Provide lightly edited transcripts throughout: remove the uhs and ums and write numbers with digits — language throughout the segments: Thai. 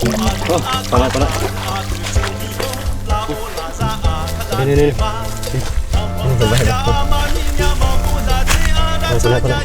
ไปละไปละนี่นี่ผมไปแล้วไปละไปละ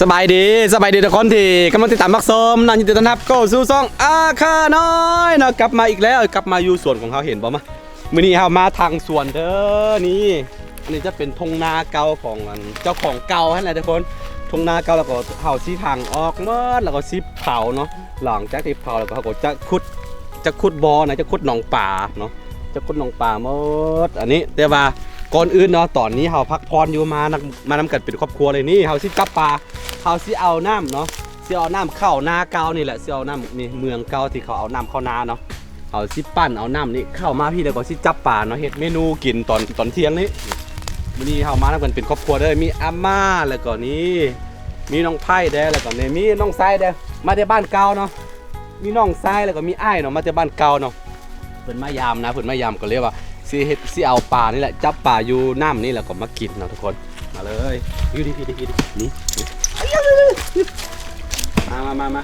สบายดีทุกคนที่กำลังติดตามมักส้มนั่นยินดีต้อนรับเข้าสู่ช่องอาคาน้อยนะกลับมาอีกแล้วกลับมาอยู่สวนของเขาเห็นบ่มะมื้อนี้เรามาทางสวนเด้อนี่อันนี้จะเป็นทงนาเก่าของเจ้าของเก่าให้แหละทุกคนทงนาเก่าแล้วก็เฮาสิทางออกเมื่อแล้วก็สิเผาเนาะหลังจากที่เผาแล้วก็เขาก็จะขุดบ่อนะจะขุดหนองป่าเนาะจะขุดหนองป่าหมดอันนี้แต่ว่าก่อนอื่นเนาะตอนนี้เฮาพักพรอยู่มานำกันเป็นครอบครัวเลยนี่เฮาสิกลับป่าเขาสิเอาน้ำเนาะสิเอาน้ำเข้านาเก่านี่แหละสิเอาน้ำนี่เมืองเก่าที่เขาเอาน้ำเข้านาเนาะเอาสิปั้นเอาน้ำนี่เข้ามาพี่แล้วก็สิจับป่าเนาะเฮ็ดเมนูกินตอนเที่ยงนี้วันนี้เขามาทำกันเป็นครอบครัวเด้อมีอาม่าแล้วก็นี่มีน้องไผ่เด้อแล้วก็นี่มีน้องทรายเด้อมาจากบ้านเก่าเนาะมีน้องทรายแล้วก็มีอ้ายเนาะมาจากบ้านเก่าเนาะเพิ่นมายามนะเพิ่นมายามก็เรียกว่าสิเอาป่านี่แหละจับป่าอยู่น้ำนี่แล้วก็มากินเนาะทุกคนมาเลยอยู่ดินี่มา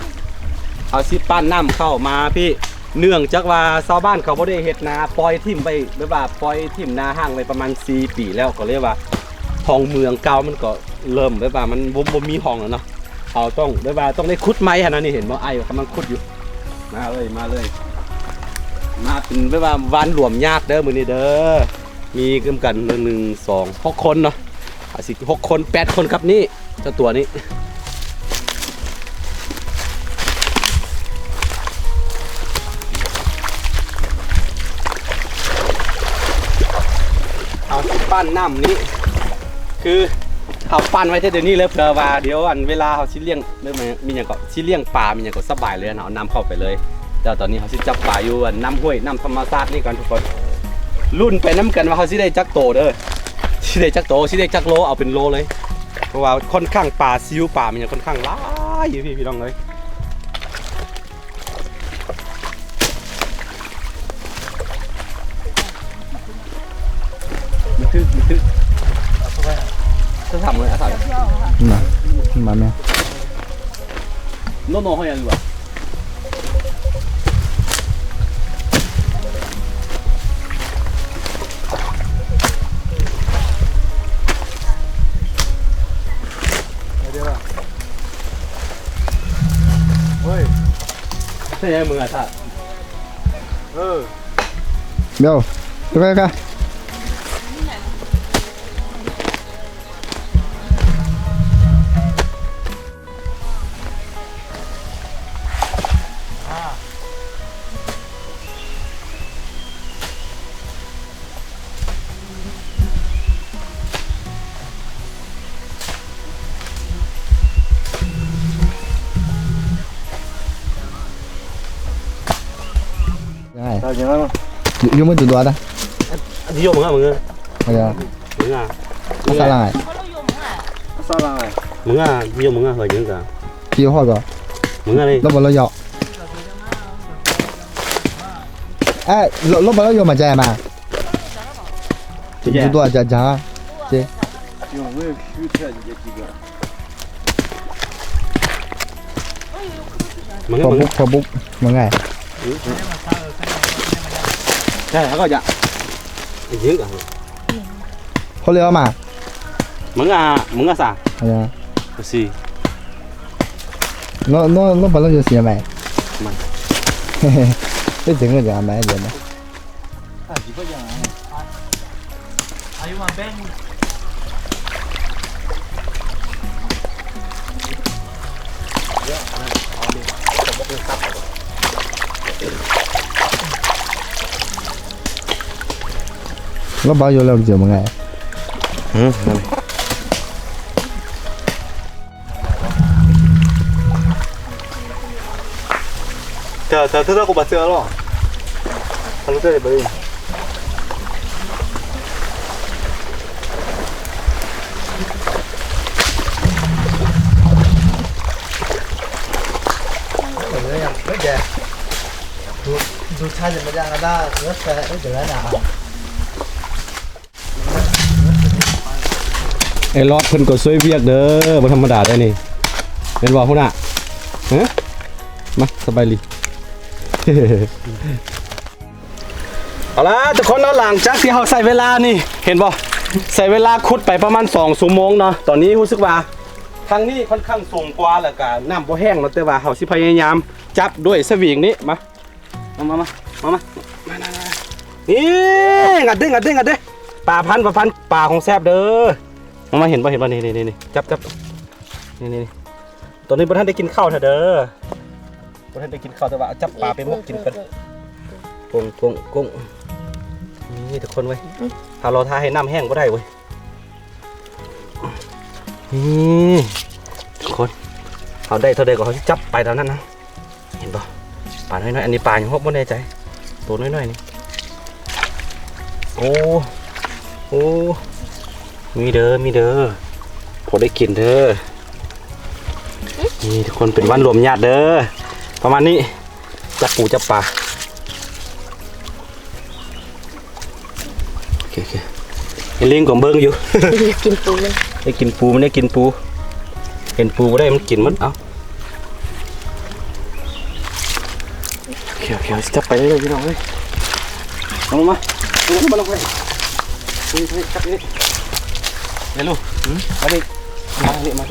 เอาสิปั้นน้ำเข้ามาพี่เนื่องจากว่าชาวบ้านเขาบ่ได้เฮ็ดนาปล่อยทิ่มไปแบบว่าปล่อยทิ่มนาห่างไปประมาณ4 ปีแล้วก็เรียกว่าห้องเมืองเก่ามันก็เริ่มแบบว่ามันบ่มีห้องแล้วเนาะเอาต้องแบบว่าต้องได้ขุดไม้หั่นน่ะนี่เห็นบ่ไอ้กำลังขุดอยู่มาเลยมาเป็นแบบว่าวันรวมญาติเด้อมื้อนี้เด้อมีกัน1 2 6 คนเนาะ6 คน8 คนครับนี่เจ้าตัวนี้เอาปั้นน้ำนี้คือเขาปั้นไว้เดี๋ยวนี้เลยเผื่อว่าเดี๋ยวเวลาเขาชิ้นเลี้ยงเรื่องมีอย่างก็ชิ้นเลี้ยงปลามีอย่างก็สบายเลยเนาะน้ำเข้าไปเลยแต่ตอนนี้เขาชิ้นจับปลาอยู่น้ำห้วยน้ำธรรมชาตินี่กันทุกคนรุ่นไปน้ำกันว่าเขาชิ้นได้จักโตเด้อชิ้นได้จักโตชิ้นได้จักโลเอาเป็นโลเลยเพราะว่าค่อนข้างปลาซิวปลามันยังค่อนข้างหลายอยู่พี่น้องเลยมันคือจะทำเลยอะไรมาไหมโน่ให้ยังอยู่อ่ะใช่ไหมมึงอ่ะท่าเดี๋ยวไปกัน有没有多的？你有门啊门啊？哎呀，门啊？啥人哎？啥人哎？门啊？你有门啊？和人个？几号个？门啊嘞？老不老要？哎，老不老要嘛在嘛？就多加啊？对。有没有虚铁这几个？พอบุ๊กมึงไงใช่เขาก็จะยื้อกันเขาเรียกมามึงอ่ะสาอะไรสิน้องบอลเราจะเสียไหมมันไม่ถึงก็จะไหมเดี๋ยวนะอายุวันแบงเราบอกอยู่แล้วเดี๋ยวมึงไง นั่น자, 들어가고 맞죠? 바로 때려 버리. bây giờ dù thay thì mới ra người ta rất là rất là nào ไอ้รอดเพิ่นก็ช่วยเวียกเด้อบ่ธรรมดาได้นี่เป็นบ่พุ่นน่ะฮะมาสบายดี เอาละทุกคนเนาะหลังจากที่เฮาใส่เวลานี่เห็นบ่ใส่เวลาขุดไปประมาณ2ชั่วโมงเนาะตอนนี้รู้สึกว่าทางนี้ค่อนข้างสูงกว่าแล้วก็น้ำบ่แห้งเนาะแต่ว่าเฮาสิพยายามจับด้วยสวิงนี้มานี่งัดเด้ปลาพันปลาของแซ่บเด้อมาเห็นป่ะนี่จับนี่ตอนนี้บ่ทันได้กินข้าวเถอะเด้อบ่ทันได้กินข้าวแต่ว่าจับปลาไปมกกินกันกุ้งนี่ทุกคนเว้ยถ้าเราทาให้น้ำแห้งบ่ได้เว้ยนี่ทุกคนเอาได้เท่าใดก็เขาจับไปเท่านั้นนะเห็นป่ะปลาน้อยๆอันนี้ปลาอย่างพวกบ่แน่ใจตัวน้อยๆนี่โอ้มีเด้อพอได้กินเด้อนี่ทุกคนเป็นวันรวมญาติเด้อประมาณนี้จับปูจับปลาโอเคไอ้ลิงก็เบิ่งอยู่ กินปูเลย ได้กินปูมันได้กินปูเห็นปูบ่ได้มันกินมันเอาโอเคจับไปเลยพี่น้องเอ้ยลงมาลงไปนี่จับนี่เดี๋ยวลูกมาดิมาดิมา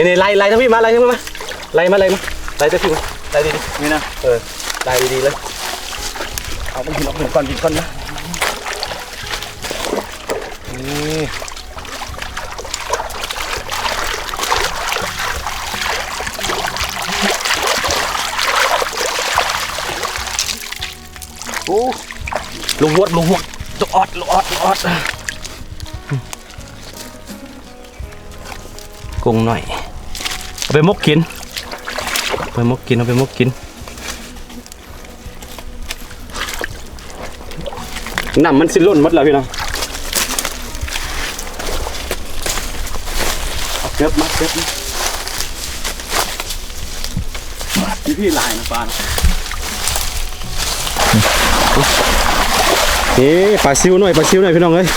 นี่ไล่ทั้งพี่มาไล่ทั้งมาไล่เจ้าพี่มาไล่ดีๆนี่นะไล่ดีๆเลยเอาไปกินก่อนนะนี่โอ้ลูกหวดตัวออดกุ้งหน่อยเอาไปมกกินน้ำมันสิล้นหมดแล้วพี่น้องเอาเก็บมาพี่ลายนะปลาปลาซิวหน่อยพี่น้องเอ้ย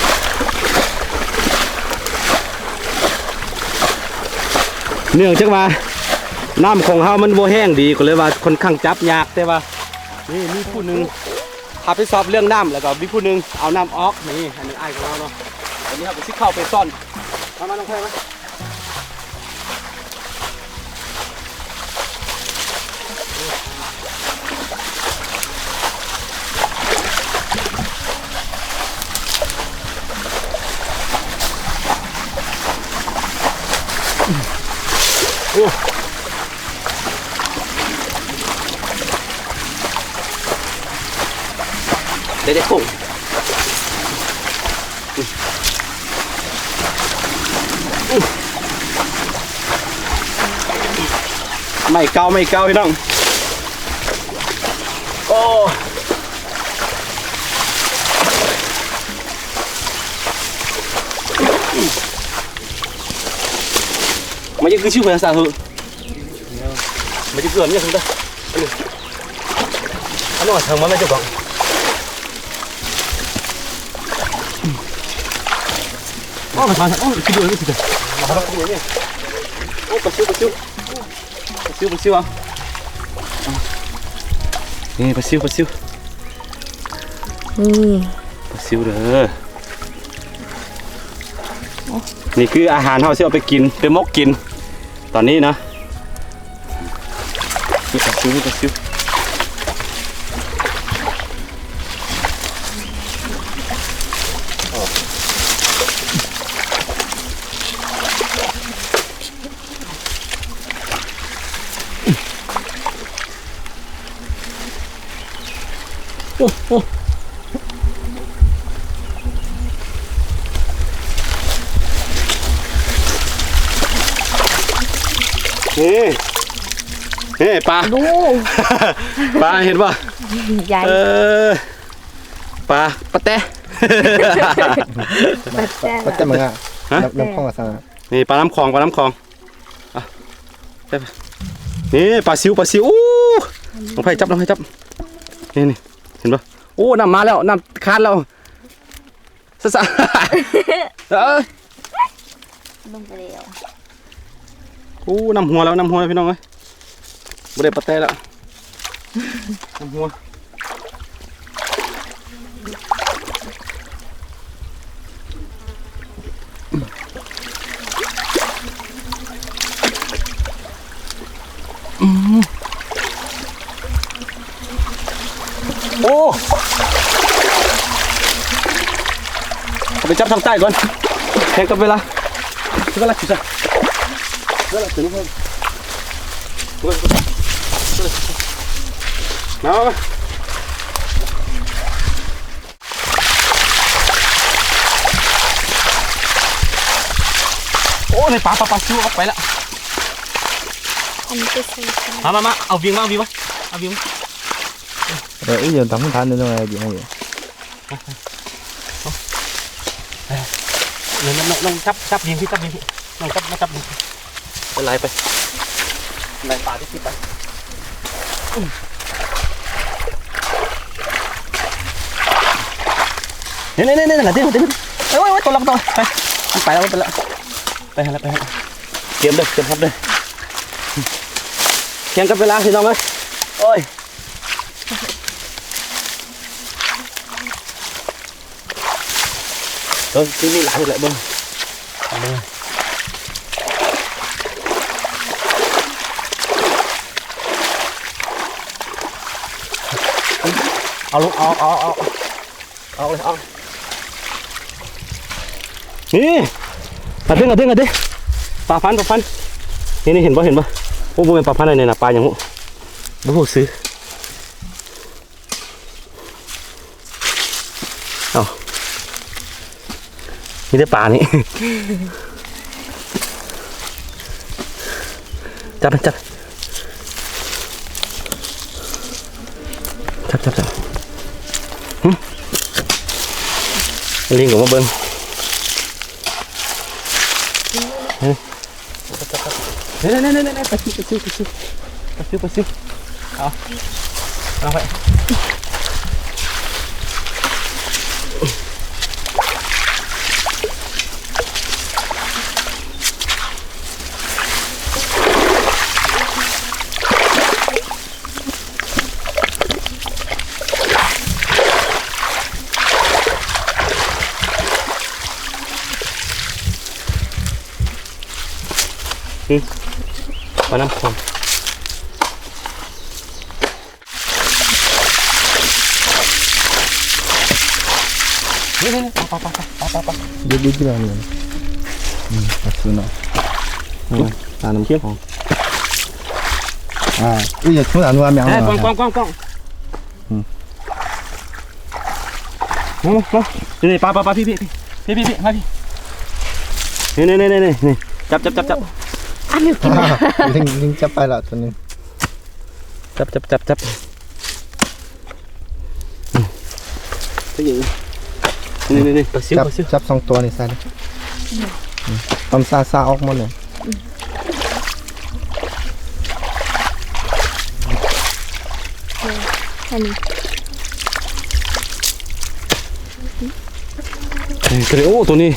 เนื่องจากว่าน้ำของเฮามันโบแห้งดีก็เลยว่าค่อนข้างจับยากแต่ว่านี่มีผู้หนึ่งพาไปสอบเรื่องน้ำแล้วก็มีผู้หนึ่งเอาน้ำออกนี่อันนี้ไอ้ของเราเนาะอันนี้ครับผมซิเข้าไปซ่อนมาลงแค่ไหมเด็กๆกุ้งไม่เกาพี่น้องโอ้มันยังคือชื่อภาษาเหรอมันจะเกิดเนี่ยคุณตาอันนู้นทางมันไม่จะบอกโอ้มาทานโอ้คิดดูนี่สิมาทานดูนี่โอ้ปลาซิวอ่ะนี่ปลาซิวเด้อนี่คืออาหารที่เราไปกินไปมกกินตอนนี้นะนี่ปลาซิว โอ้โอ้เฮ้ปลา ดู ปลาเห็นป่ะ ใหญ่ ปลาแตะ แบบแจ้ง ก็จะมึงอ่ะ ฮะ น้ำข้องกับสัง นี่ปลาน้ำคลองอ่ะได้ปะนี่ปลาซิวอู้ลองไผ่จับนี่เห็นป่ะโอ้น้ำมาแล้วน้ำคานแล้วสะ ลงไปแล้ว โอ้น้ำหัวแล้วพี่น้องเอ้ยบ่ได้ปลาแตะแล้วน้ำหัวโอ้เอาไปจับทางใต้ก่อนแข่งกับเวลาถึงเวลาถึงมาโอ้ในปลาซิวออกไปแล้ว อันนี้ก็ซื้อ มาเอาวิ่งมาเอาวิ่งมา เดี๋ยวอีเดี๋ยวทำทานด้วยอะไรดีให้อยู่ ลองจับยิงพี่ลองจับยิงไปไล่ปลาที่พี่ไปนี่เอ้ยตัวไปแล้วไปเตรียมครับเลยแข่งกับเวลาพี่น้องเอ้ยโอ้ยที่นี่หลายเลยเบิ้งเอาลูกเอาเลยนี่มาดึงปลาฟันนี่เห็นป่ะโอ้โหเป็นปลาฟันอะไรเนี่ยนะปลาอย่างงูโอ้โหซื้อเอานี่ได้ปลานี่ จับลิงกับมาเบิ้งนี่ไปซิวเอาไปมาน้ำคลองนี่ปลา ยืดกี่แล้วเนี่ยตัดซื้อหน่อย ปลาน้ำเคี้ยวของ อีเดี๋ยวช่วยอ่านว่าแมว กล้องนี่ปลาพี่มาพี่นี่จับ อันนี้กิน ลิงจะไปละตัวนึง จับนี่ปลาซิว จับสองตัวนี่ใส่ทำซาออกหมดเลย อันนี้ โอ้ตัวนี้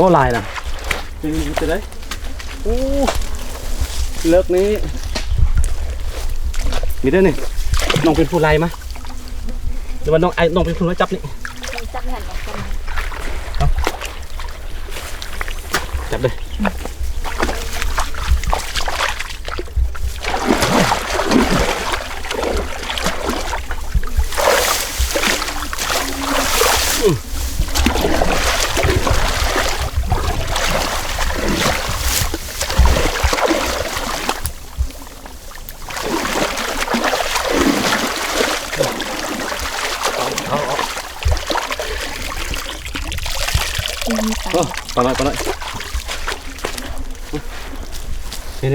โอ้ลายนะจะได้โอ้เลิกนี้มีได้นี่น้องเป็นผู้ไล่มาเดี๋ยวน้องเป็นผู้มาจับนี่ จับหันออกกัน จับเลย โอ้ปลาหน่อยนี่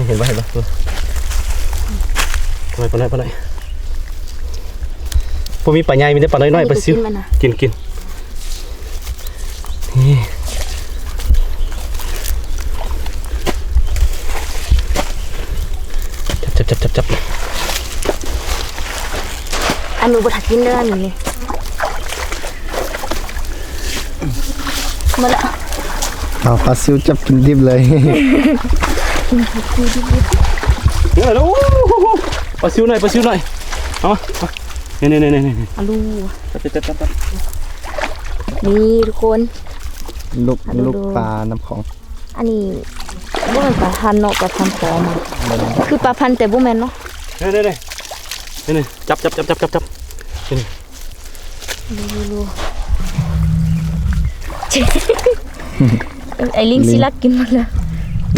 เห็นปะปลาหน่อยพวกมีปลาใหญ่มีแต่ปลาน้อยๆปลาซิวกินนี่จับอันหนูบ่ทักกินเด้อนี่มาละ เอาปลาซิวจับกินดิบเลย เนี่ยแล้วปลาซิวหน่อยเอานี่อาลู จับ นี่ทุกคน ลูกปลาน้ำของ อันนี้บ่เป็นปลาพันธุ์เนาะปลาพันธุ์ปลอมอะคือปลาพันธุ์แต่บ่แม่นเนาะนี่จับนี่ดูไอ้ลิงสิลักกินมันละ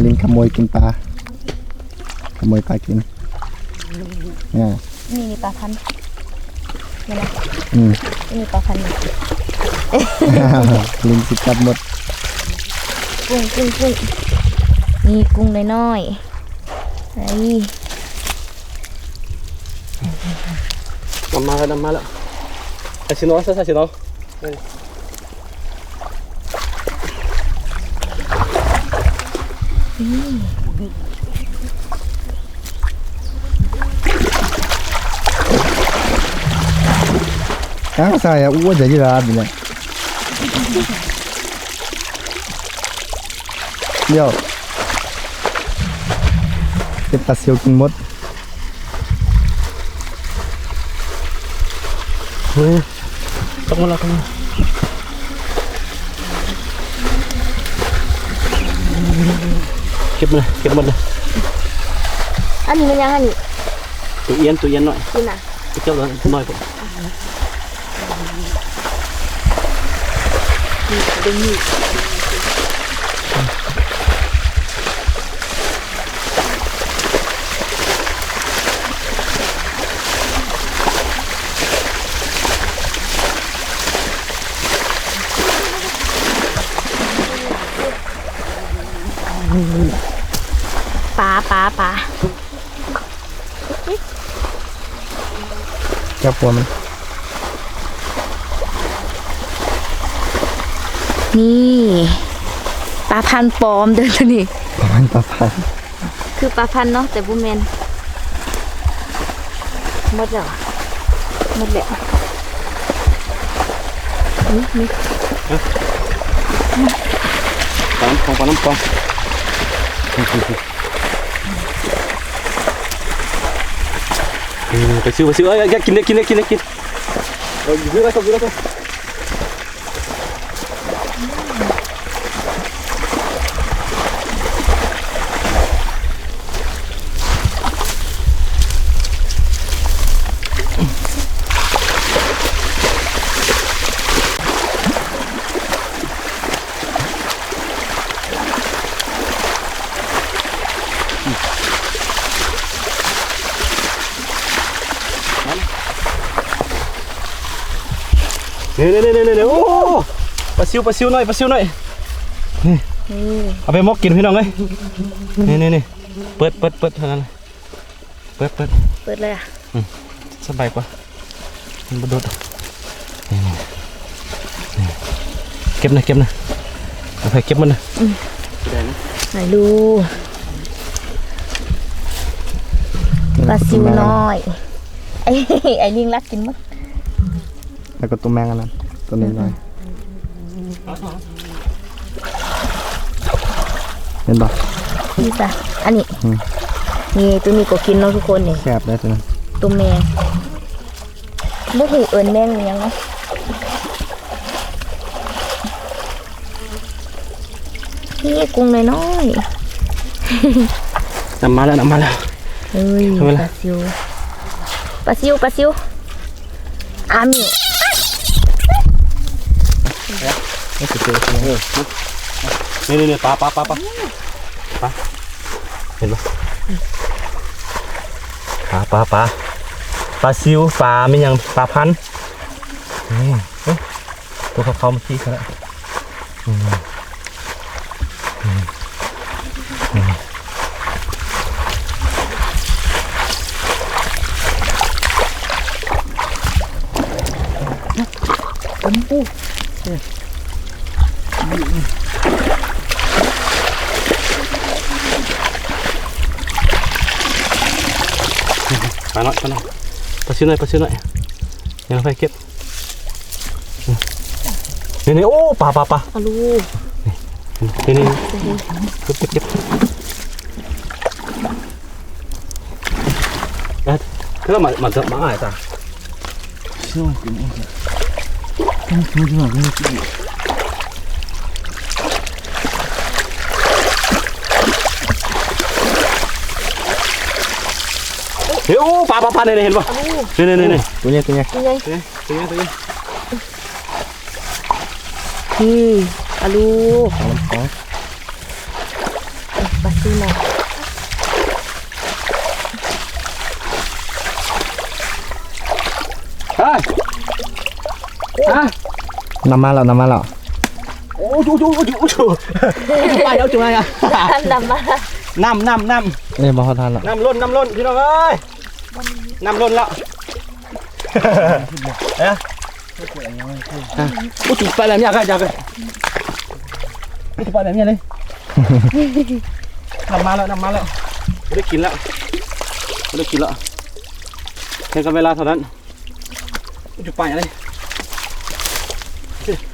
ลิงขโมยกินปลากินเนี่ย นี่ปลาพันธุ์นี่นะ อืม นี่ปลาพันธุ์ ลิงสิจับหมด กุ้งนี่กุ้งน้อยๆไอ้ นำมาแล้วไอ้ชิโน่ใส่อ้วนจะยืดร้านอยู่เนี่ยเดี๋ยวเก็บปลาซิวกินหมด ต้องมาเก็บมันเลย อันนี้มันยังอันนี้ ตัวเย็นหน่อย กินอ่ะ เจ้าน้อยกว่า นี่ ปลา จับหัวมัน นี่ปลาพันธุ์ปลอมเด้อตัวนี้ มันปลาพัน คือปลาพันธุ์เนาะแต่บ่แม่นหมดแล้วนี่ ปลาน้ำปองไปซื้ออยากกินเลยกินอยู่แล้วก็นี่โอ้ปลาซิวหน่อยเอาไปมกกินพี่น้องเอ้ยนี่เปิดเท่านั้นเปิด เปิดเลยอ่ะ สบายกว่ามันบดดนี่เก็บนะเอาไปเก็บมันนะไหนดูปลาซิวน้อยไอ้ลิงรักกินมั้ง แล้วก็ตัวแมงอันนั้นตัวนี้หน่อยเห็นปะ นี่จ้ะอันนี้นี่ตัวนี้ก็กินเนาะทุกคนนี่ แคบได้ตัวนั้น ตัวแมงบ่หูเอิญแมงหรือยังเนาะนี่กุ้งน้อยนำมาแล้วเฮ้ยปลาซิวอามิ นี่คือตัวนี่ปลาเห็นปะปลาซิวปลาไม่ยังปลาพันตัวเขาเมื่อกี้เขาแล้ว ไปหน่อยไปหน่อยไปซื้อหน่อยไปซื้อหน่อยยังไปเก็บนี่โอ้ปลา อาลู นี่เก็บคือเรามันจะมาอะไรจ้ะ ช่วงกินต้องช่วยหน่อยนี่ เฮ้ยโอ้ปลาเนี่ยเห็นป่ะนี่ตัวนี้ ตัวนี้ อาลูปลาซิโน เฮ้ยฮะ น้ำมาแล้ว โอ้จูไปเอาจุ๊บไงอ่ะ ดำมา น้ำ เนี่ยมาพอทานละ น้ำล้นพี่น้องเอ้ยน้ำล้นแล้วเอ๊ะกูจุดไปแล้วเนี่ยอยากเลยกูจุดไปแล้วเนี่ยเลยน้ำมาแล้วไม่ได้กินแล้วแค่กับเวลาเท่านั้นกูจุดไปอะไร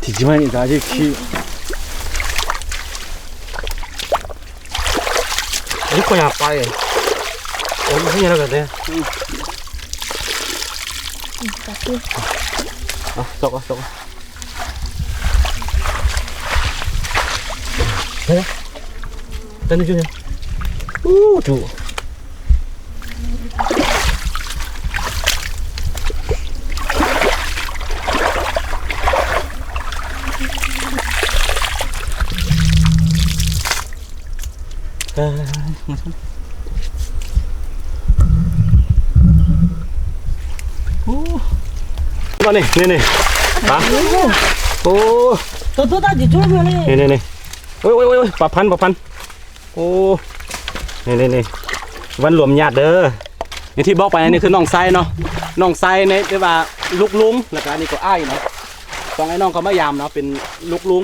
ที่จริงมันจะจะขี้นี่ก็อยากไปโอ้ยไม่ยังไงกันเนี่ย ปลาซิ จกเฮ้ยตอนนี้จุ๊จุ๊มานี่ปลาโอ้ตัวตาจิ๋วเลยนี่โอ้ยปลาพันโอ้นี่วันรวมญาติเด้อนี่ที่บอกไปนี่คือน้องไซเนาะน้องไซเนี่ยเรียกว่าลูกลุงแล้วก็อันนี้ก็อ้ายเนาะสองไอ้น้องเขามายามเนาะเป็นลูกลุง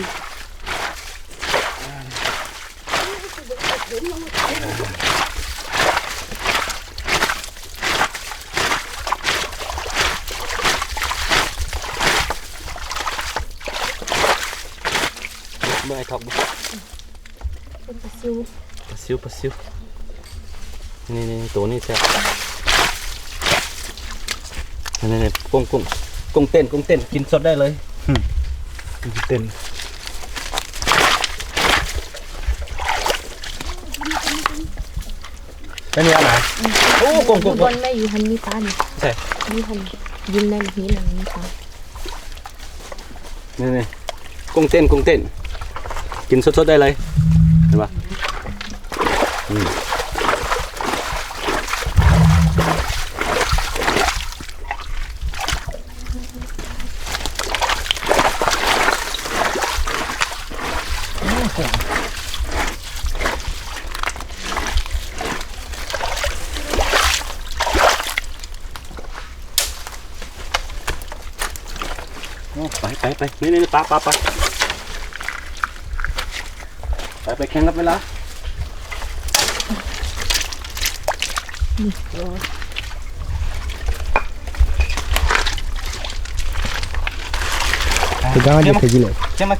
เมื่อไอ้ทอกบุปลาซิวนี่ตัวนี้แซ่บนี่กุ้งเต้นกินสดได้เลยกุ้งเต้นเป็นยังไงโอ้กุ้ง บนไม่อยู่หันมีปลาอยู่ ใช่ มีหันยินได้แบบนี้หลังมีปลา นี่กุ้งเต้นกินสดๆได้เลยเห็นปะไปนี่ปลาไปแข่งกับเวลาคือการจะกินเลย เค็ม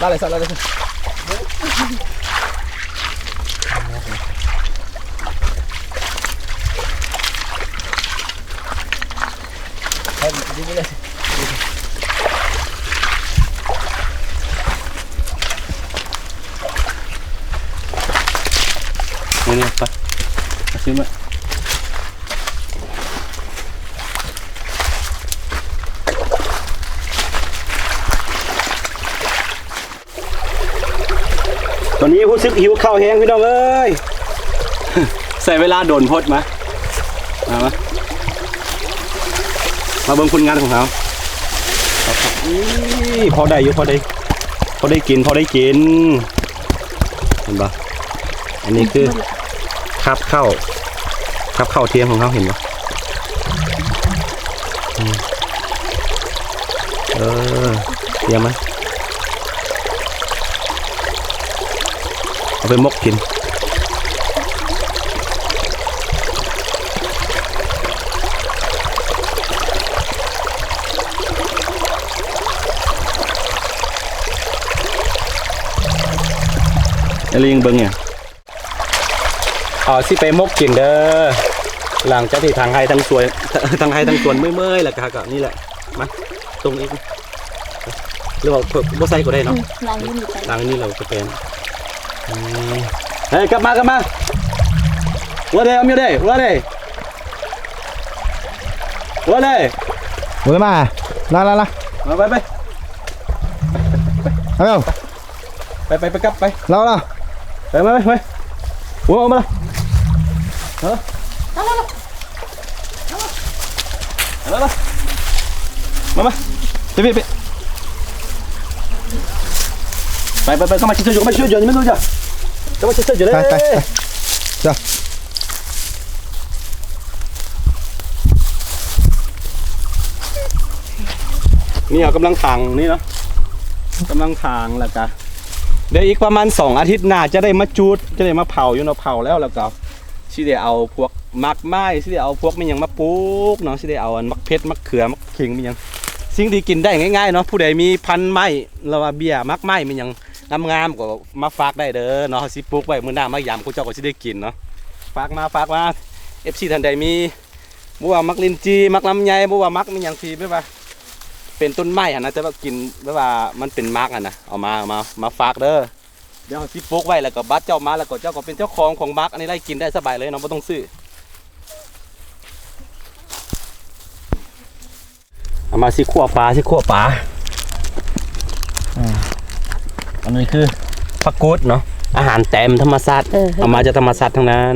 ลาเลยสินี่ไปชิมเลยตอนนี้รู้สึกหิวข้าวแห้งพี่น้องเอ้ย ใส่เวลาโดนพดมาเบิ่งผลงานของเขา นี่พอได้อยู่พอได้กินเห็นปะอันนี้คือคับเข้าเทียมของเขาเห็นปะเทียมไหมเอาไปมกกินอะไรยังเบิ้งเนี่ยสิไปมกกินเด้อหลังจากที่ทางไฮทางสวนเมื่อยๆแหละก็นี่แหละมาตรงนี้หรือว่าบ่ใส่ก็ได้เนาะ ล้างนี่มีไป หลังนี้เราจะเป็นเฮ้ยกลับมาว่าเด้เอาเมียเด้ว่าเด้ Boleh mah. Lah.มาไป Ayo. ไปกลับไป Lah. ไปหัวออกมาเออมาไปเข้ามาช่วยอยู่ไม่รู้จ้ะเข้ามาช่วยอยู่เลย ไป Dah. นี่กำลังทางนี่เนาะกำลังทางแล้วก็เดี๋ยวอีกประมาณ2 อาทิตย์หน้าจะได้มาจูดจะได้มาเผาอยู่เนาะเผาแล้วก็สิได้เอาพวกมักไม้สิได้เอาพวกมีหยังมาปลูกเนาะสิได้เอามักเพชรมักเขือมักขิงมีหยังสิ่งที่กินได้ง่ายๆเนาะผู้ใดมีพันธุ์ไม้หรือว่าเบี้ยมักไม้มีหยังงามๆก็มาฝากได้เด้อเนาะสิปลูกไว้มื้อหน้ามายามเขาเจ้าก็สิได้กินเนาะฝากมา FC ท่านใดมีบ่ว่ามักลิ้นจีมักลำไยบ่ว่ามักมีหยังที่แบบว่าเป็นต้นไม้อ่ะนะแต่ว่ากินแบบว่ามันเป็นมักอ่ะนะเอามาฝากเด้อเดี๋ยวสิปลูกไว้แล้วก็บัดเจ้ามาแล้วก็เจ้าก็เป็นเจ้าของมักอันนี้ได้กินได้สบายเลยเนาะบ่ต้องซื้อเอามาสิขั่วปลาอันนี้คือผักกูดเนาะอาหารเต็มธรรมชาติเอามาจากธรรมชาติทั้งนั้น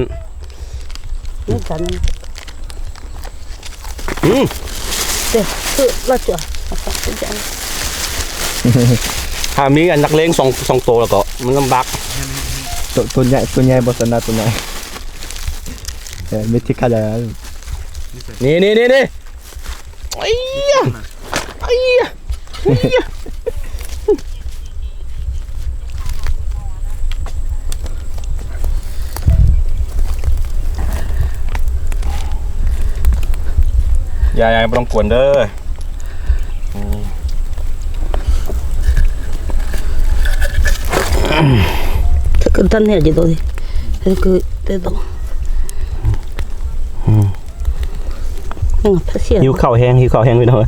ถ้ามีอันนักเลงสองตัวแล้วก็มันลำบาก Tuh nyai bosan dah tuh nyai. Ya, mesti kada. นี่ไอ้ยอย่าไม่ต้องกวนเด้อKetan ya gitu deh. Ke itu. Ngapa sih? หิวข้าวแห้งไปหน่อย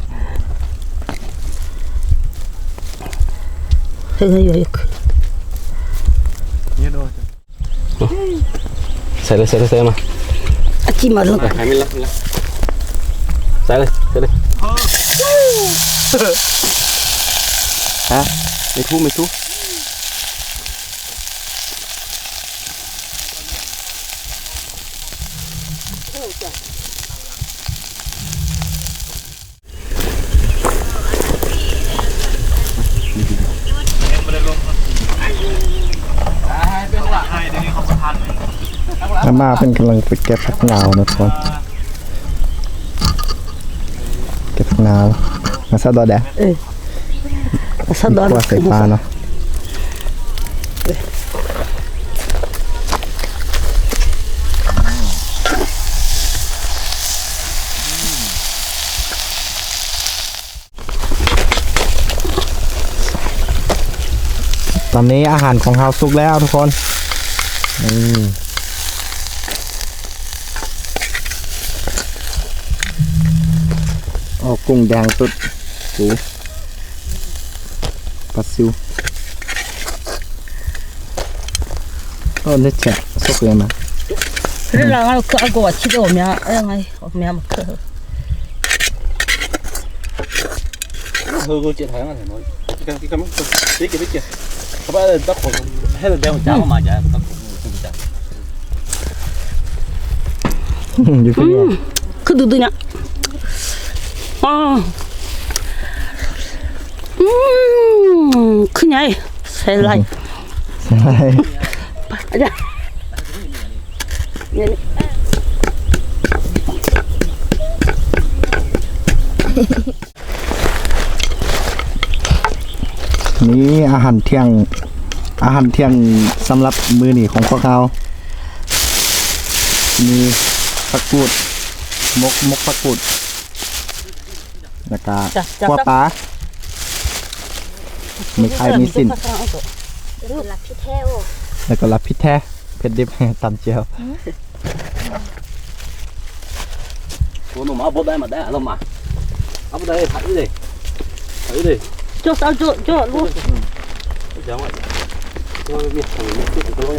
Yuk. ใส่เลยมา Aci malu. หายไม่ละใส่เลยฮะไม่ทุกอาม่าเป็นกำลังไปเก็บผักนาวนะทุกคนเก็บผักนาวมาซะดอแดะ Sadar. ว่าใส่ปลาเนาะ ตอนนี้อาหารของเราสุกแล้วทุกคนกุ้งแดงตุดปูปลาซิวนี่แฉะสุกเลยนะ Kira lang ako ako chido mya ay mya mak. คือเจ็ดแถวอะไรน้อยกันที่กันไม่เกี่ยวเขาบอกตักของให้เราเดินจ้ามาจ้าตักของจ้า อยู่ที่นี่ Kedudunya. 그냥 셀라이. 아자. นี่อาหารเที่ยงสำหรับมื้อนี้ของพวกเรามีผักกูดมกผักกูดแล้วก็คั่วปลามีไข่มีสิ้น รูปหลักพี่แท้โอ แล้วก็รับพริกแท้เผ็ดดิบ ตำเจียว Ủa nó mà bớt đây mà đây à, mà ấp đây thử đi 저 쌀, 저, 뭐. Chẳng vậy nó biết thằng nó biết cái lối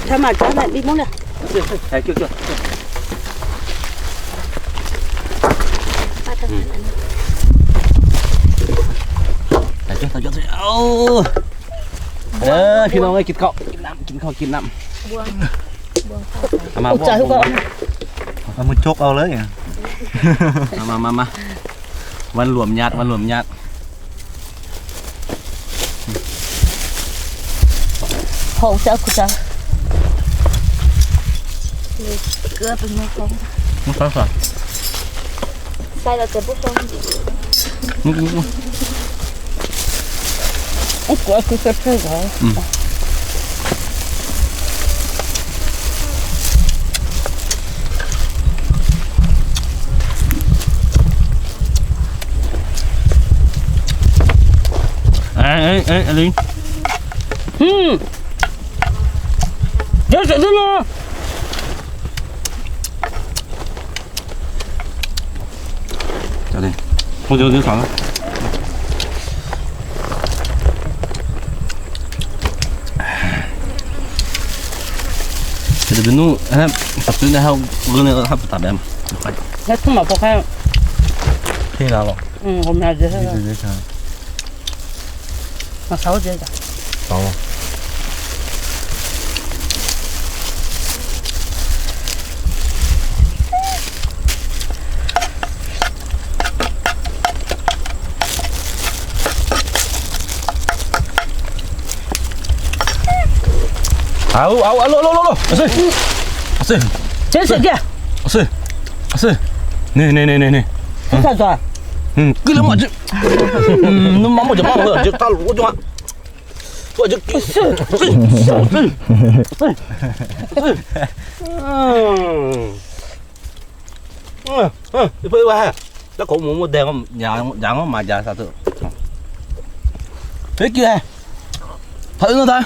잠깐만, đi món này. này chưa ป้าต้องอันนั้น thầy chưa ô khi nào ngay kịp cậu kịp nằm บวง mà Ôi trời ơi, เอามือชกเอาเลย màวันหลวมญาติ hậu sao cứ sao. เกลือเป็นมือของ không sao sao ใส่เราจะบุกลง Ủa, cứ phê rồi. ê Linh Nhớ sẽ đến nó. cho đi không chưa sợ thì bênนู้นtập trung để không gương này không tập em Nó không mà phục hay. ที่เราหรอ Hôm nay dễ ที่ rồi. ได้ใช่ Mà 6 dễ rồi. ต่อ alo asih Dễ sẽ kìa. asih nih Thế sao rồi? cứ lắm mà chứ nó mắm một chấm mắm rồi chứ tao lú cho mà tôi chứ bây giờ nó cũng muốn một đèn không nhà mà nhà sao tự thế kia thấy nó ta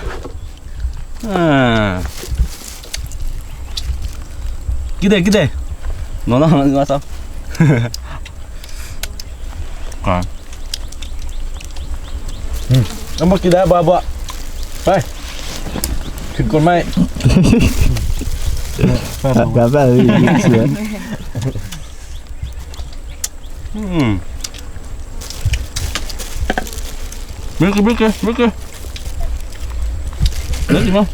cái đây nó sao nó mất cái đá ba đây thịt con mày แบบแบบเสือ biết kia lấy gì không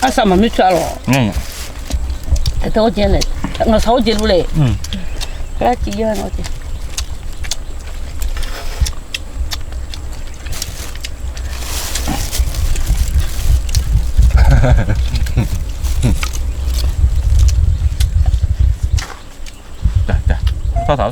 À sao mà biết sao rồi? nghe Cái tôi trên này, nó 6 trên luôn này. Cái chị ơi nó chị. sao